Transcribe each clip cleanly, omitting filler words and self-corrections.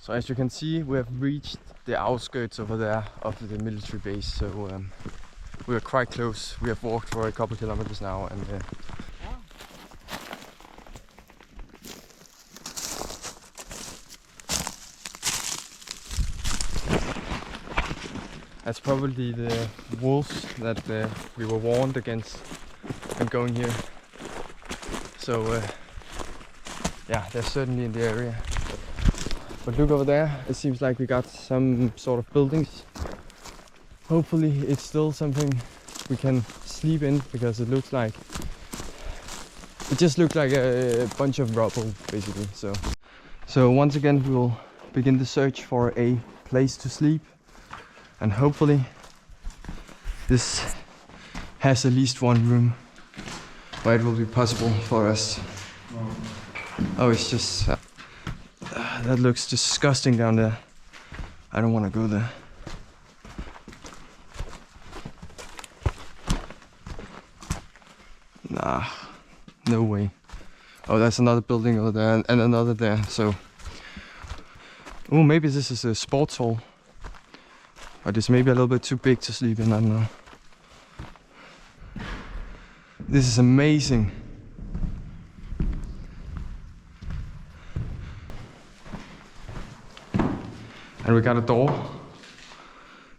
So as you can see, we have reached the outskirts over there of the military base. So we are quite close. We have walked for a couple kilometers now, and that's probably the wolves that we were warned against when going here. So yeah, they're certainly in the area. But look over there, it seems like we got some sort of buildings. Hopefully it's still something we can sleep in, because it just looks like a bunch of rubble basically. So once again we will begin the search for a place to sleep, and hopefully this has at least one room where it will be possible for us. Oh, it's just that looks disgusting down there. I don't want to go there. Nah, no way. Oh, there's another building over there and another there. So, oh, maybe this is a sports hall. But it's maybe a little bit too big to sleep in, I don't know. This is amazing. And we got a door,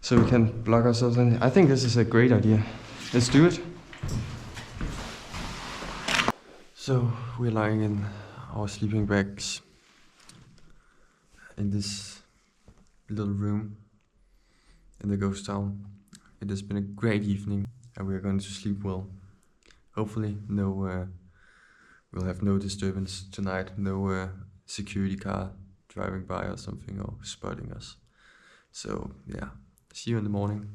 so we can block ourselves in. I think this is a great idea. Let's do it. So we're lying in our sleeping bags in this little room in the ghost town. It has been a great evening, and we are going to sleep well. Hopefully we'll have no disturbance tonight, no security car driving by or something, or spotting us. So yeah, see you in the morning.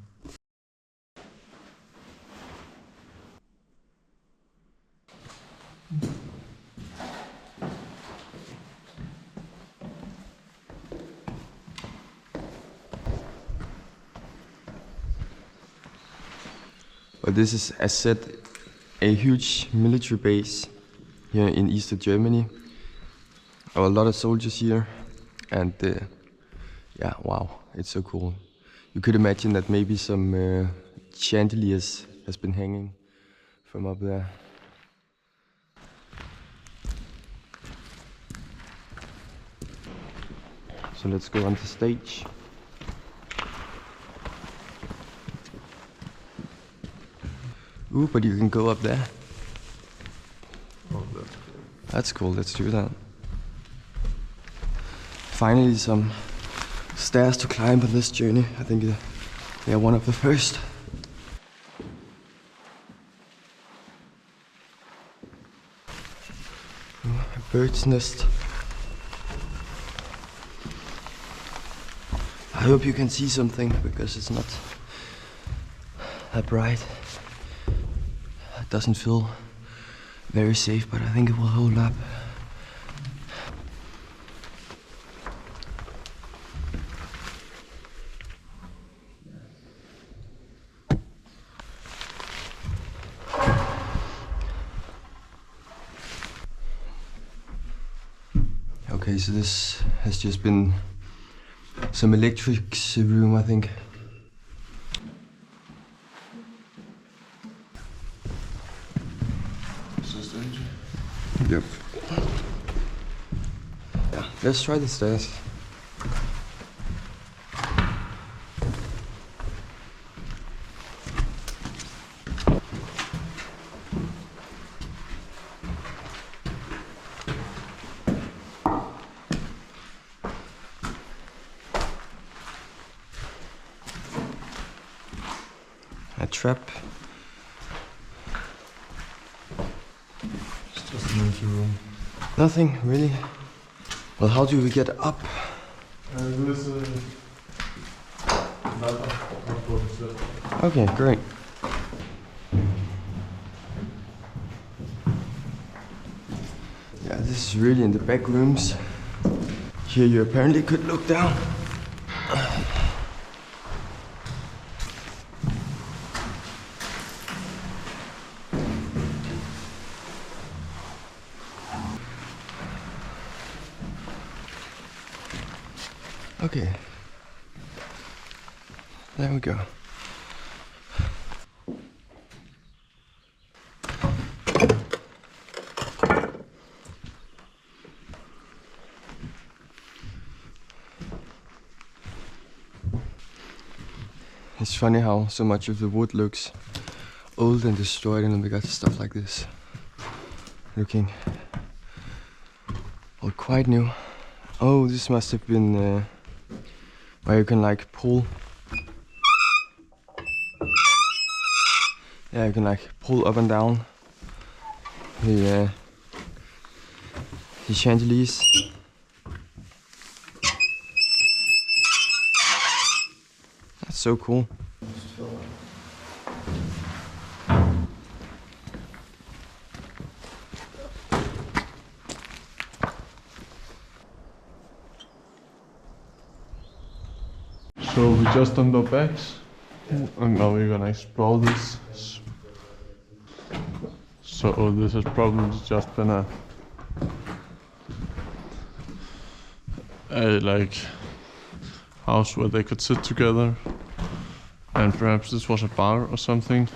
But this is, as said, a huge military base here in eastern Germany. A lot of soldiers here, and yeah, wow, it's so cool. You could imagine that maybe some chandeliers has been hanging from up there. So let's go on the stage. Ooh, but you can go up there. That's cool, let's do that. Finally some stairs to climb on this journey. I think they are one of the first. Ooh, a bird's nest. I hope you can see something, because it's not that bright. It doesn't feel very safe, but I think it will hold up. Okay, so this has just been some electrics room, I think. Yep. Yeah, let's try the stairs. A trap. It's just an empty room. Nothing really. Well, how do we get up? There is a ladder above it. Okay, great. Yeah, this is really in the back rooms. Here you apparently could look down. Okay. There we go. It's funny how so much of the wood looks old and destroyed, and then we got stuff like this looking well quite new. Oh, this must have been where you can like pull. Yeah, you can like pull up and down the chandeliers. That's so cool. So we just done the bags, and now we're gonna explore this. So this has probably just been a like house where they could sit together, and perhaps this was a bar or something.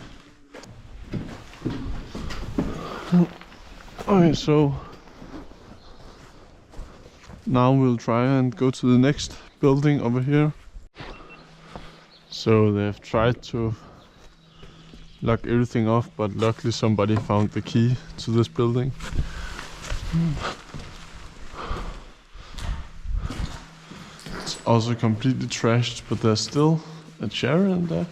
Okay, so now we'll try and go to the next building over here. So they've tried to lock everything off, but luckily somebody found the key to this building. It's also completely trashed, but there's still a chair in there.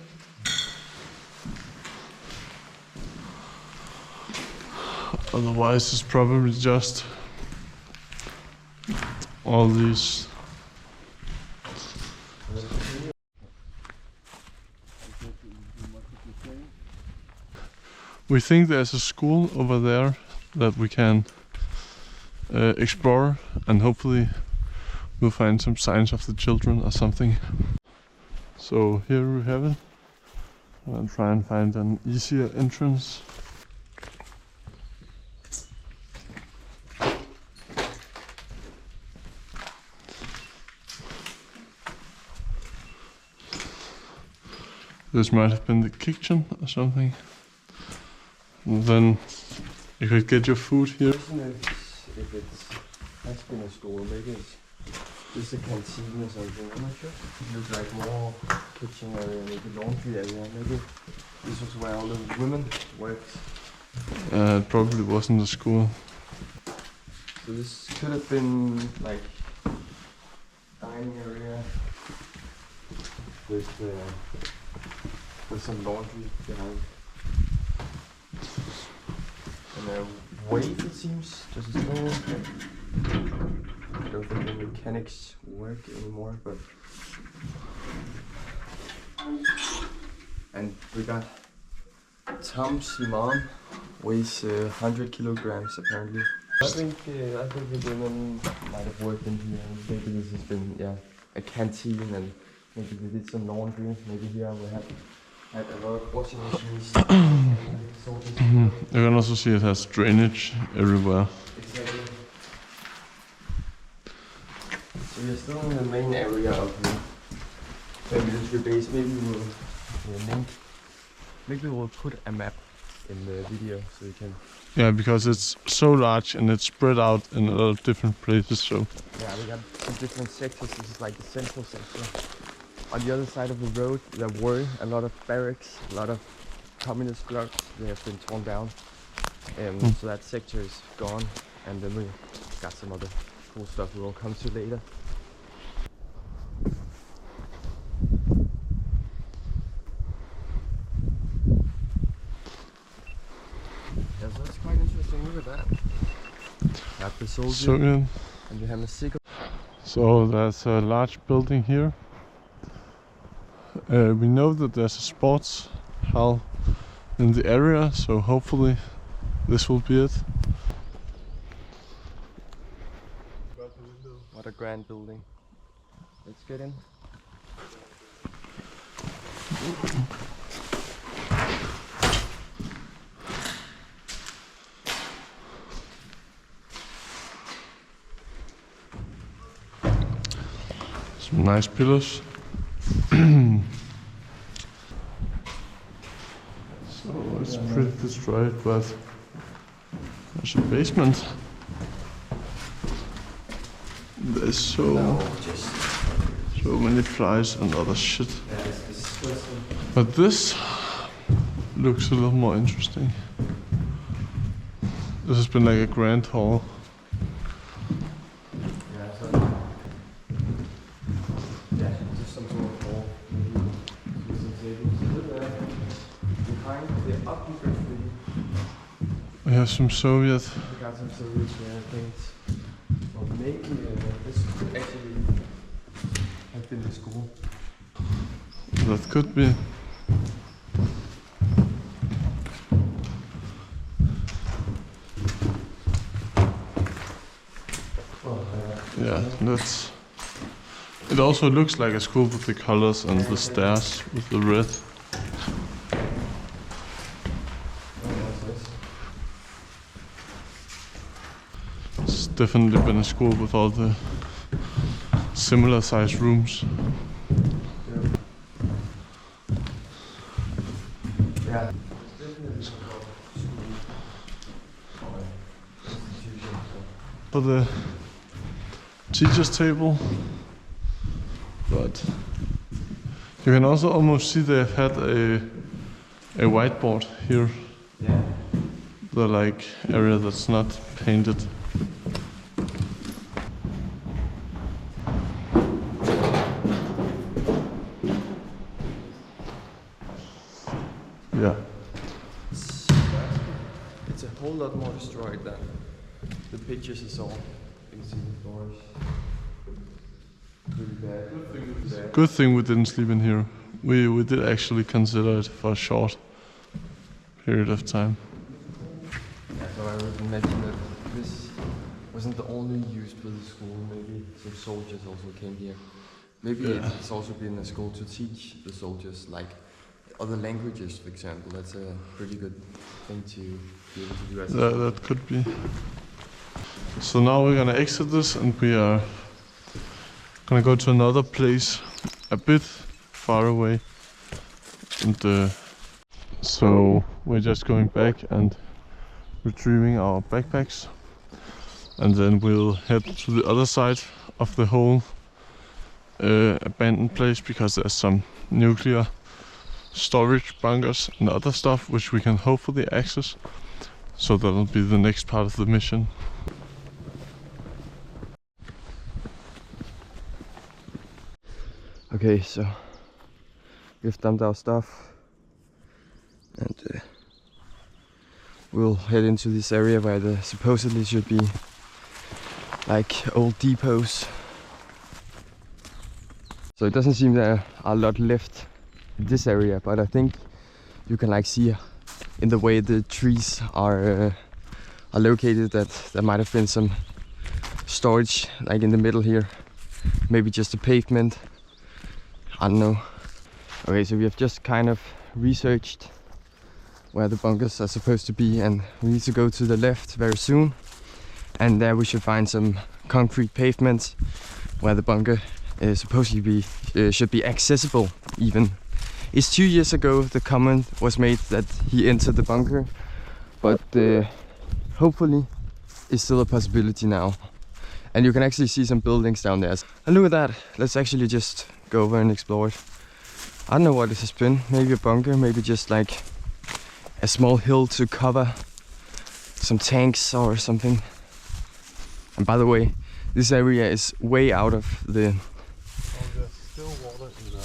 Otherwise it's probably just all these. We think there's a school over there that we can explore, and hopefully we'll find some signs of the children or something. So here we have it. I'll try and find an easier entrance. This might have been the kitchen or something. And then you could get your food here. If it's has been a store, maybe it's just a canteen or something. I'm not sure. It looks like more kitchen area, maybe laundry area. Maybe this was where all the women worked. It probably wasn't a school. So this could have been like dining area with some laundry behind. And a weight, it seems, just a small. I don't think the mechanics work anymore, but. And we got Tom's mom weighs 100 kilograms apparently. I think the women might have worked in here. Maybe this has been a canteen, and maybe they did some laundry. Maybe here we have had a lot of washing machines. You can also see it has drainage everywhere. Exactly. So we're still in the main area of the military base. Maybe we'll put a map in the video so you can. Yeah, because it's so large and it's spread out in a lot of different places. So yeah, we got some different sectors. This is like the central sector. On the other side of the road, there were a lot of barracks, a lot of communist blocks. They have been torn down, so that sector is gone. And then we got some other cool stuff we will come to later. Yeah, so that's quite interesting. Look at that. Got the soldier, so yeah. and you have a cigarette. So there's a large building here. We know that there's a sports hall in the area, so hopefully this will be it. What a grand building. Let's get in. Some nice pillars. So it's pretty destroyed, but there's a basement. There's so many flies and other shit. But this looks a little more interesting. This has been like a grand hall. Just some sort of hall. Behind the upper We have some Soviet. we got some Soviet things. Or maybe this could actually have been the school. That could be. Yeah, that's. It also looks like a school with the colors and the stairs with the red. It's definitely been a school with all the similar sized rooms. Yeah. For the teacher's table, but you can also almost see they've had a whiteboard here. Yeah. The like area that's not painted. Yeah. It's a whole lot more destroyed than the pictures I saw. You can see the floors. Really bad. Good thing we didn't sleep in here. We did actually consider it for a short period of time. Yeah, so I would imagine that this wasn't the only use for the school. Maybe some soldiers also came here. Maybe it's also been a school to teach the soldiers like other languages, for example. That's a pretty good thing to be able to do as a That could be. So now we're gonna exit this and we are gonna go to another place a bit far away. And so we're just going back and retrieving our backpacks. And then we'll head to the other side of the whole abandoned place because there's some nuclear storage bunkers and other stuff which we can hopefully access. So that'll be the next part of the mission. Okay, so we've dumped our stuff and we'll head into this area where there supposedly should be like old depots. So it doesn't seem there are a lot left in this area, but I think you can like see in the way the trees are located that there might have been some storage like in the middle here. Maybe just a pavement. I don't know. Okay, so we have just kind of researched where the bunkers are supposed to be, and we need to go to the left very soon, and there we should find some concrete pavements where the bunker is supposed to be should be accessible even. It's 2 years ago the comment was made that he entered the bunker, but hopefully it's still a possibility now. And you can actually see some buildings down there. And look at that, let's actually just go over and explore it. I don't know what this has been, maybe a bunker, maybe just like a small hill to cover some tanks or something. And by the way, this area is way out of the... Oh, there's still water in there.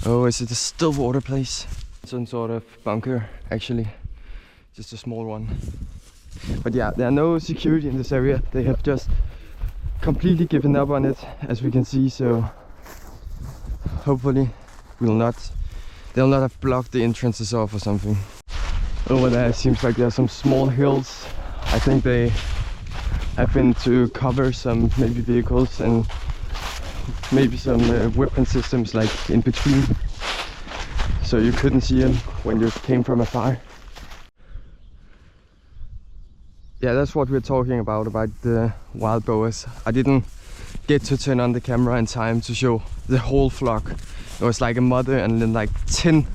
Oh, is it a still water place? Some sort of bunker, actually. Just a small one. But yeah, there are no security in this area. They have just completely given up on it, as we can see, so hopefully they'll not have blocked the entrances off or something. Over there it seems like there are some small hills. I think they have been to cover some maybe vehicles and maybe some weapon systems like in between, so you couldn't see them when you came from afar. Yeah, that's what we're talking about the wild boas. I didn't get to turn on the camera in time to show the whole flock. It was like a mother and then like 10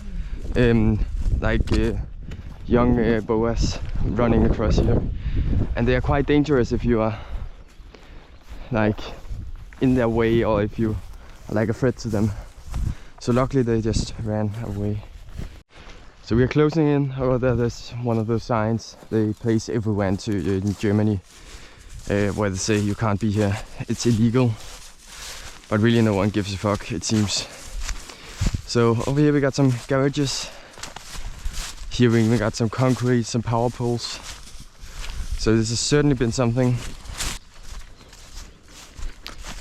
young boas running across here, and they are quite dangerous if you are like in their way or if you are like a threat to them. So luckily they just ran away. So we are closing in. Over there, there's one of those signs they place everywhere in Germany, where they say you can't be here, it's illegal. But really no one gives a fuck, it seems. So over here we got some garages. Here we got some concrete, some power poles. So this has certainly been something.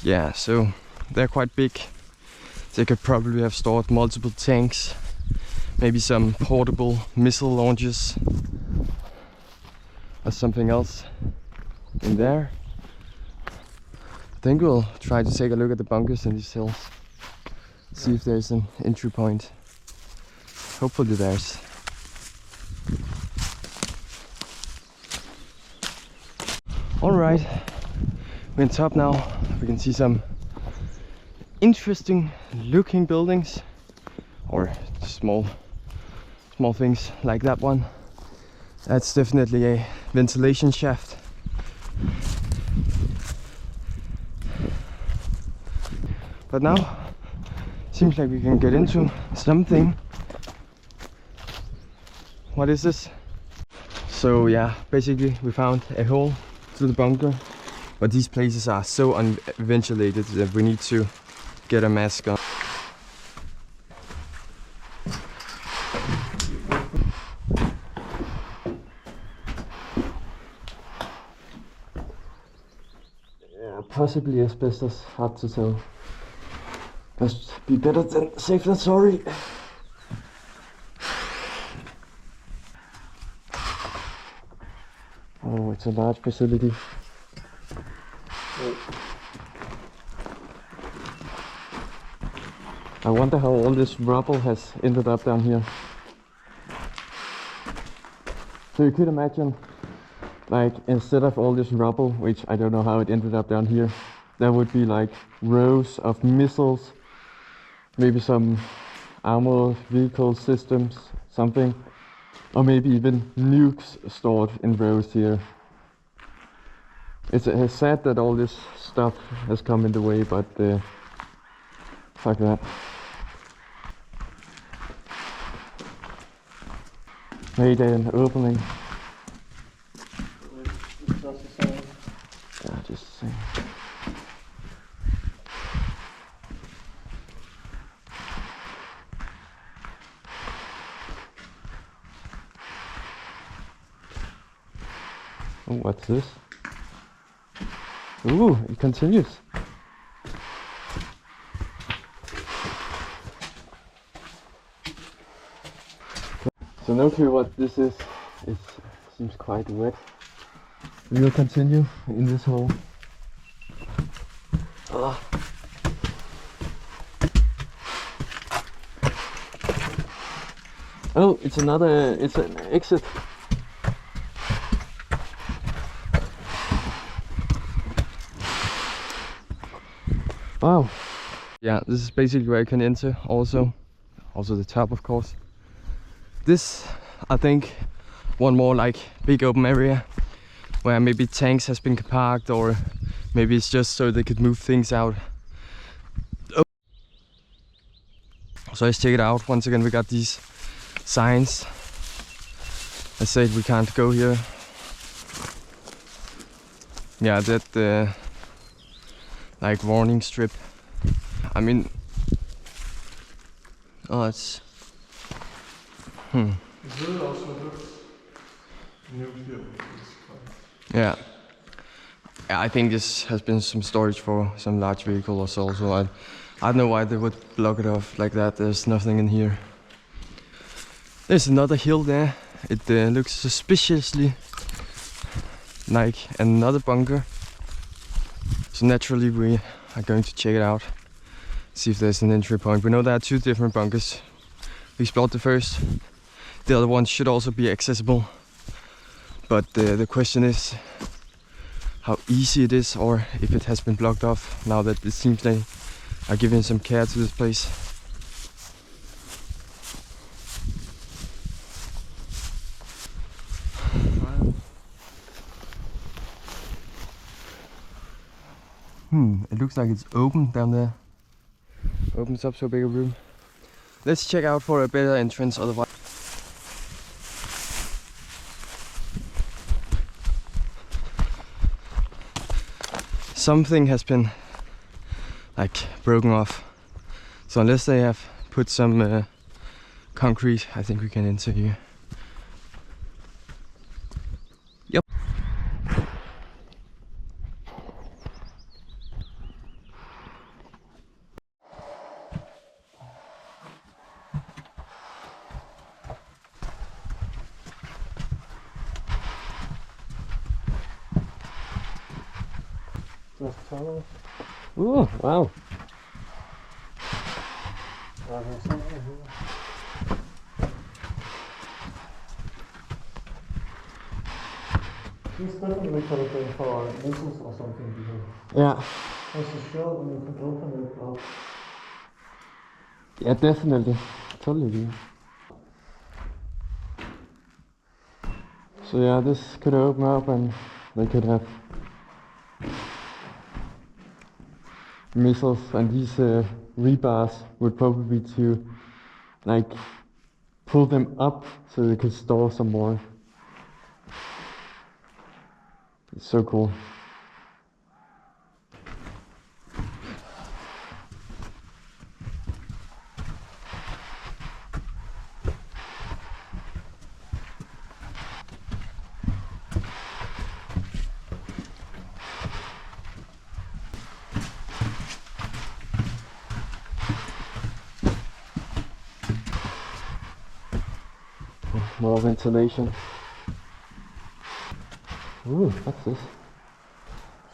Yeah, so they're quite big. They could probably have stored multiple tanks. Maybe some portable missile launchers or something else in there. I think we'll try to take a look at the bunkers in these hills. See if there's an entry point. Hopefully there's. Alright, we're on top now. We can see some interesting looking buildings, or small things like that one. That's definitely a ventilation shaft. But now seems like we can get into something. What is this? So yeah, basically we found a hole to the bunker, but these places are so unventilated that we need to get a mask on. Yeah, possibly asbestos, hard to tell. Must be better than safe than sorry. Oh, it's a large facility. I wonder how all this rubble has ended up down here. So you could imagine, like, instead of all this rubble, which I don't know how it ended up down here, there would be like rows of missiles, maybe some armored vehicle systems, something, or maybe even nukes stored in rows here. It's sad that all this stuff has come in the way, but fuck that. Made an opening. Yeah, just the same. Oh, what's this? Ooh, it continues. So no clue what this is. It seems quite wet. We will continue in this hole. Oh, it's an exit. Wow. Yeah, this is basically where you can enter also the top, of course. This, I think, one more like big open area where maybe tanks has been parked, or maybe it's just so they could move things out. Oh. So let's check it out. Once again, we got these signs. I said we can't go here. Yeah, that like warning strip. I mean, oh, it's It really also looks nuclear. yeah. I think this has been some storage for some large vehicle or so. So I don't know why they would block it off like that. There's nothing in here. There's another hill there. It looks suspiciously like another bunker. So naturally we are going to check it out. See if there's an entry point. We know there are two different bunkers. We explored the first. The other one should also be accessible. But the question is, how easy it is, or if it has been blocked off now that it seems they are giving some care to this place. It looks like it's open down there. Opens up to a bigger room. Let's check out for a better entrance otherwise. Something has been like broken off. So unless they have put some concrete, I think we can enter here. Yep. Ooh, wow. This definitely could have been for missiles or something because Yeah. there's a shell and you can open it up. Yeah, definitely. Totally agree. So yeah, this could open up and they could have missiles, and these rebars would probably be to like pull them up so they could store some more. It's so cool. More ventilation. Ooh, what's this?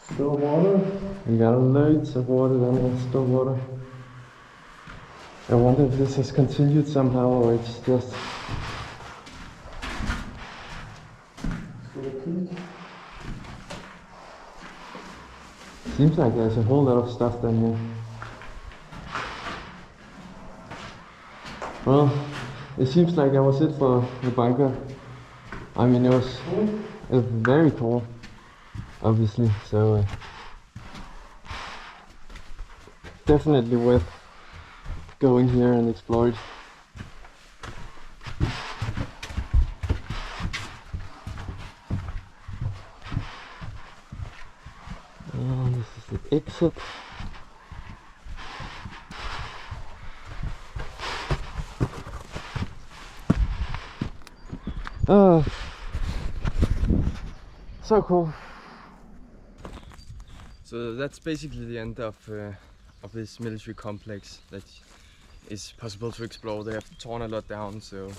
Still water? We got loads of water down there, still water. I wonder if this has continued somehow or it's just... Still a peak? Seems like there's a whole lot of stuff down here. Well, it seems like that was it for the bunker. I mean, it was very cool, obviously, so definitely worth going here and explore it. And this is the exit. Oh, so cool. So that's basically the end of this military complex that is possible to explore. They have torn a lot down, so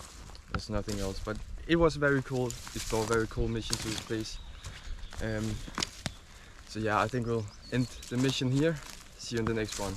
there's nothing else. But it was very cool. It's a very cool mission to this place. So yeah, I think we'll end the mission here. See you in the next one.